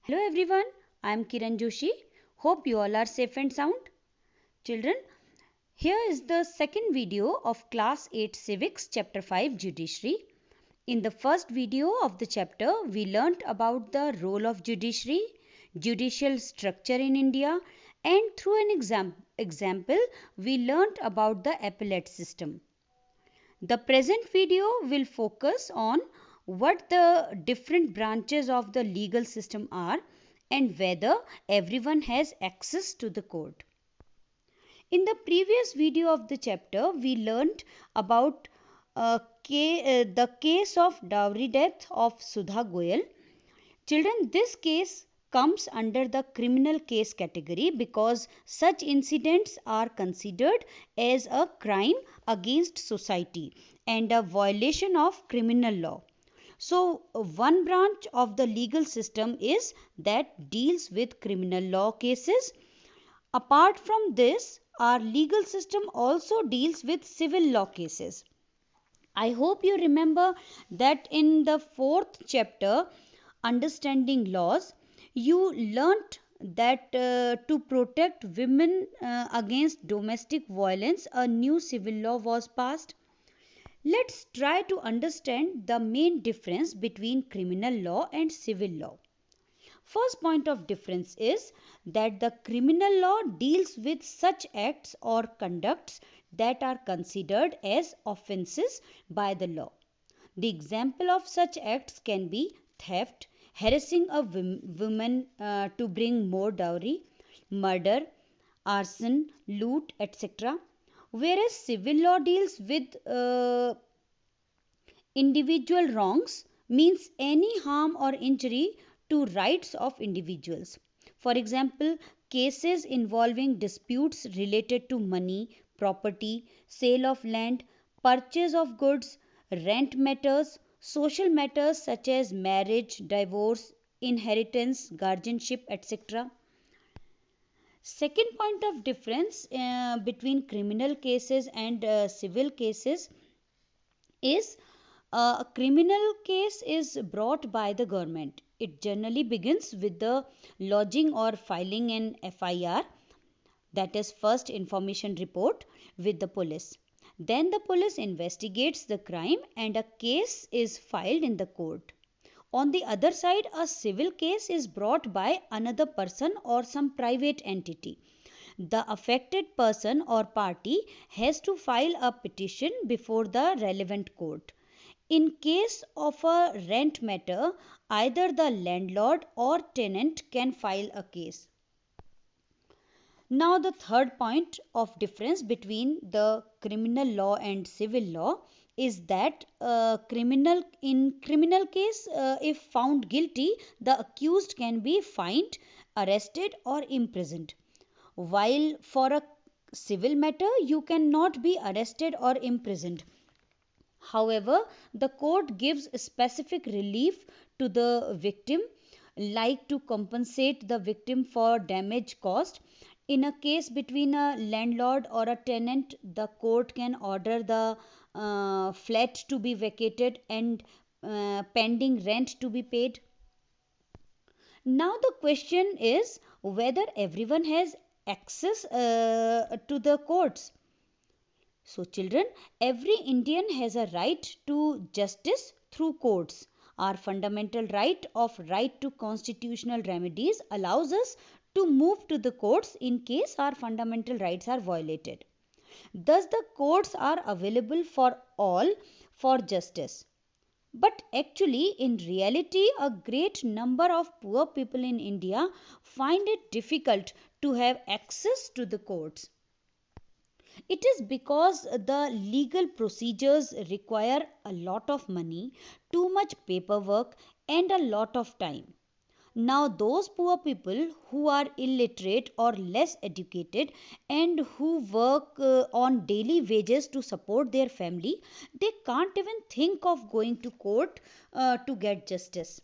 Hello everyone, I am Kiran Joshi. Hope you all are safe and sound. Children, here is the second video of Class 8 Civics Chapter 5 Judiciary. In the first video of the chapter, we learnt about the role of judiciary, judicial structure in India, and through an example, we learnt about the appellate system. The present video will focus on what the different branches of the legal system are and whether everyone has access to the court. In the previous video of the chapter, we learnt about the case of dowry death of Sudha Goyal. Children, this case comes under the criminal case category because such incidents are considered as a crime against society and a violation of criminal law. So, one branch of the legal system is that deals with criminal law cases. Apart from this, our legal system also deals with civil law cases. I hope you remember that in the fourth chapter, Understanding Laws, you learnt that to protect women against domestic violence, a new civil law was passed. Let's try to understand the main difference between criminal law and civil law. First point of difference is that the criminal law deals with such acts or conducts that are considered as offences by the law. The example of such acts can be theft, harassing a woman to bring more dowry, murder, arson, loot, etc. Whereas civil law deals with individual wrongs, means any harm or injury to rights of individuals. For example, cases involving disputes related to money, property, sale of land, purchase of goods, rent matters, social matters such as marriage, divorce, inheritance, guardianship, etc. Second point of difference between criminal cases and civil cases is a criminal case is brought by the government. It generally begins with the lodging or filing an FIR, that is first information report, with the police. Then the police investigates the crime and a case is filed in the court. On the other side, a civil case is brought by another person or some private entity. The affected person or party has to file a petition before the relevant court. In case of a rent matter, either the landlord or tenant can file a case. Now, the third point of difference between the criminal law and civil law is that in criminal case, if found guilty, the accused can be fined, arrested, or imprisoned. While for a civil matter, you cannot be arrested or imprisoned. However, the court gives specific relief to the victim, like to compensate the victim for damage caused. In a case between a landlord or a tenant, the court can order the flat to be vacated and pending rent to be paid. Now, the question is whether everyone has access to the courts. So, children, every Indian has a right to justice through courts. Our fundamental right to constitutional remedies allows us to move to the courts in case our fundamental rights are violated. Thus, the courts are available for all for justice. But actually, in reality, a great number of poor people in India find it difficult to have access to the courts. It is because the legal procedures require a lot of money, too much paperwork, and a lot of time. Now, those poor people who are illiterate or less educated and who work on daily wages to support their family, they can't even think of going to court to get justice.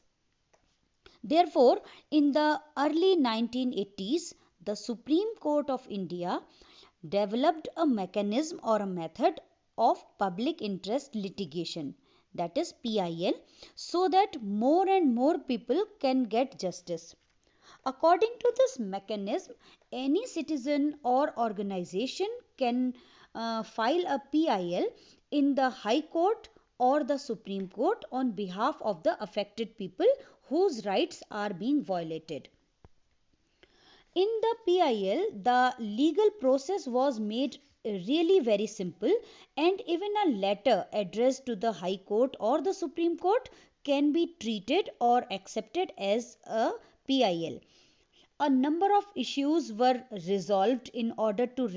Therefore, in the early 1980s, the Supreme Court of India developed a mechanism or a method of public interest litigation, that is PIL, so that more and more people can get justice. According to this mechanism, any citizen or organization can file a PIL in the High Court or the Supreme Court on behalf of the affected people whose rights are being violated. In the PIL, the legal process was made really very simple, and even a letter addressed to the High Court or the Supreme Court can be treated or accepted as a PIL. A number of issues were resolved in order to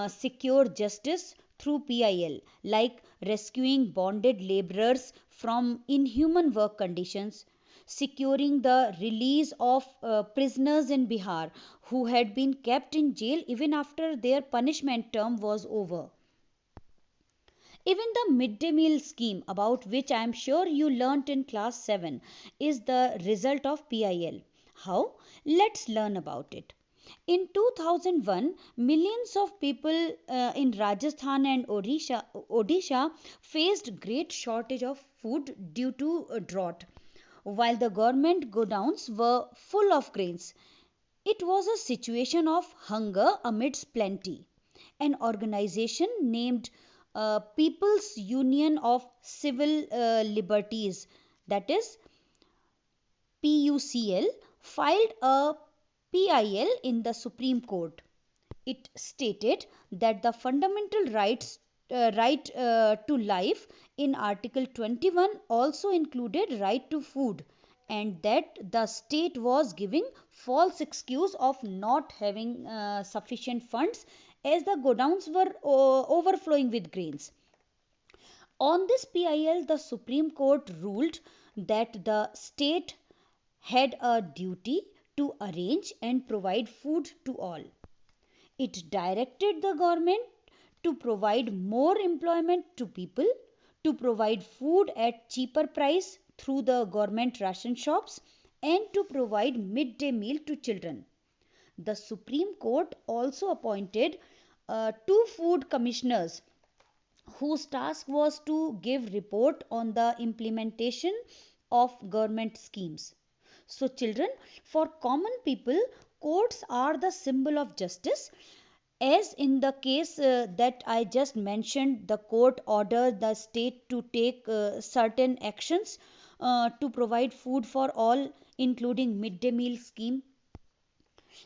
secure justice through PIL, like rescuing bonded laborers from inhuman work conditions, securing the release of prisoners in Bihar who had been kept in jail even after their punishment term was over. Even the midday meal scheme, about which I am sure you learnt in class 7, is the result of PIL. How? Let's learn about it. In 2001, millions of people in Rajasthan and Odisha faced great shortage of food due to a drought. While the government godowns were full of grains, it was a situation of hunger amidst plenty. An organization named People's Union of Civil Liberties, that is PUCL, filed a PIL in the Supreme Court. It stated that the fundamental right to life in Article 21 also included right to food, and that the state was giving false excuse of not having sufficient funds as the godowns were overflowing with grains. On this PIL, the Supreme Court ruled that the state had a duty to arrange and provide food to all. It directed the government to provide more employment to people, to provide food at cheaper price through the government ration shops, and to provide midday meal to children. The Supreme Court also appointed two food commissioners whose task was to give report on the implementation of government schemes. So children, for common people, courts are the symbol of justice. As in the case that I just mentioned, the court ordered the state to take certain actions to provide food for all, including midday meal scheme.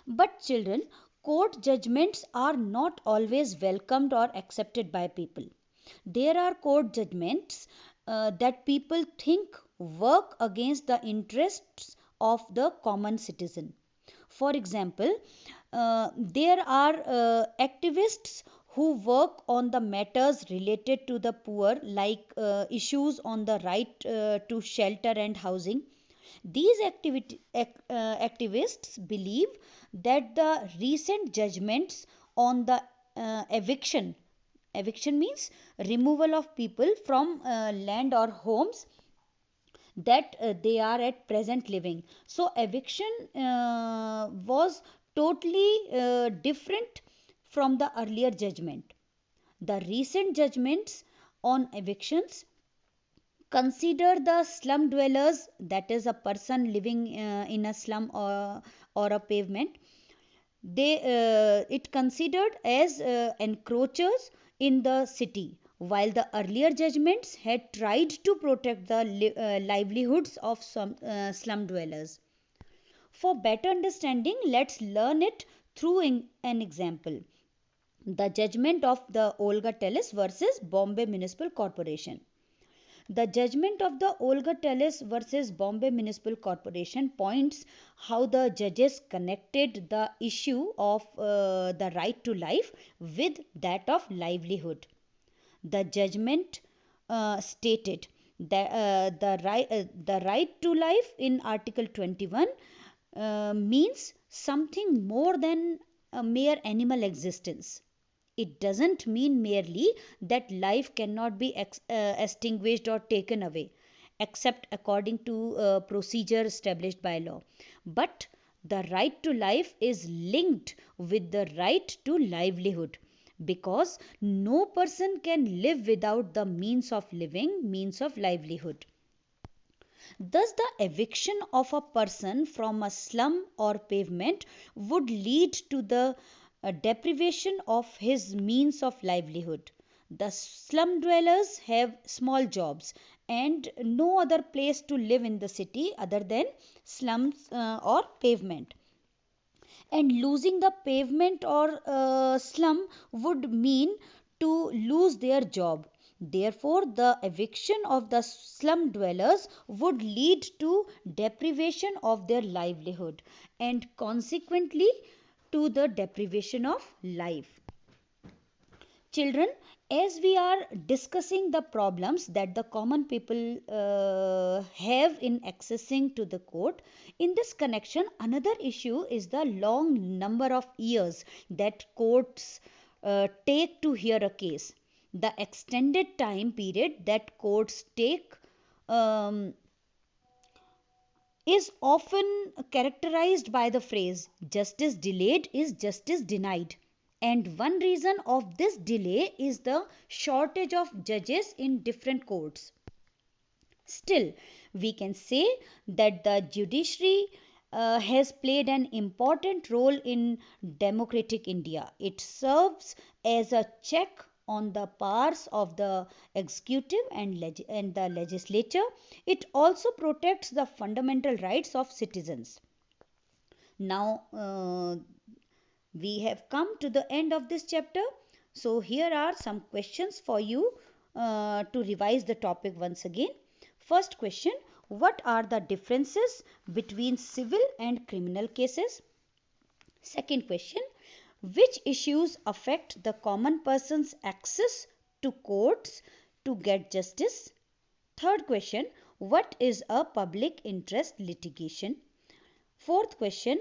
But children, court judgments are not always welcomed or accepted by people. There are court judgments that people think work against the interests of the common citizen. For example, there are activists who work on the matters related to the poor, like issues on the right to shelter and housing. These activists believe that the recent judgments on the eviction means removal of people from land or homes that they are at present living. So eviction was totally different from the earlier judgment. The recent judgments on evictions consider the slum dwellers, that is a person living in a slum or a pavement. It considered as encroachers in the city, while the earlier judgments had tried to protect the livelihoods of some slum dwellers. For better understanding, let's learn it through an example. The judgment of the Olga Tellez versus Bombay Municipal Corporation. The judgment of the Olga Tellez versus Bombay Municipal Corporation points how the judges connected the issue of the right to life with that of livelihood. The judgment stated that the right to life in Article 21 means something more than a mere animal existence. It doesn't mean merely that life cannot be extinguished or taken away, except according to procedure established by law. But the right to life is linked with the right to livelihood, because no person can live without the means of living, means of livelihood. Thus, the eviction of a person from a slum or pavement would lead to the deprivation of his means of livelihood. The slum dwellers have small jobs and no other place to live in the city other than slums or pavement. And losing the pavement or slum would mean to lose their job. Therefore, the eviction of the slum dwellers would lead to deprivation of their livelihood and consequently to the deprivation of life. Children, as we are discussing the problems that the common people have in accessing to the court, in this connection, another issue is the long number of years that courts take to hear a case. The extended time period that courts take um, is often characterized by the phrase justice delayed is justice denied. And one reason of this delay is the shortage of judges in different courts. Still, we can say that the judiciary has played an important role in democratic India. It serves as a check on the powers of the executive and the legislature. It also protects the fundamental rights of citizens. Now, we have come to the end of this chapter. So, here are some questions for you to revise the topic once again. First question: what are the differences between civil and criminal cases? Second question: which issues affect the common person's access to courts to get justice? Third question: what is a public interest litigation? Fourth question: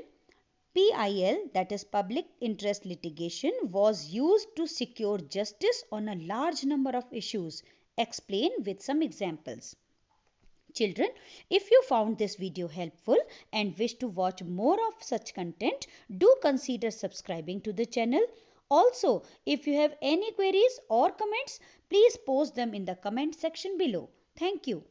PIL, that is public interest litigation, was used to secure justice on a large number of issues. Explain with some examples. Children, if you found this video helpful and wish to watch more of such content, do consider subscribing to the channel. Also, if you have any queries or comments, please post them in the comment section below. Thank you.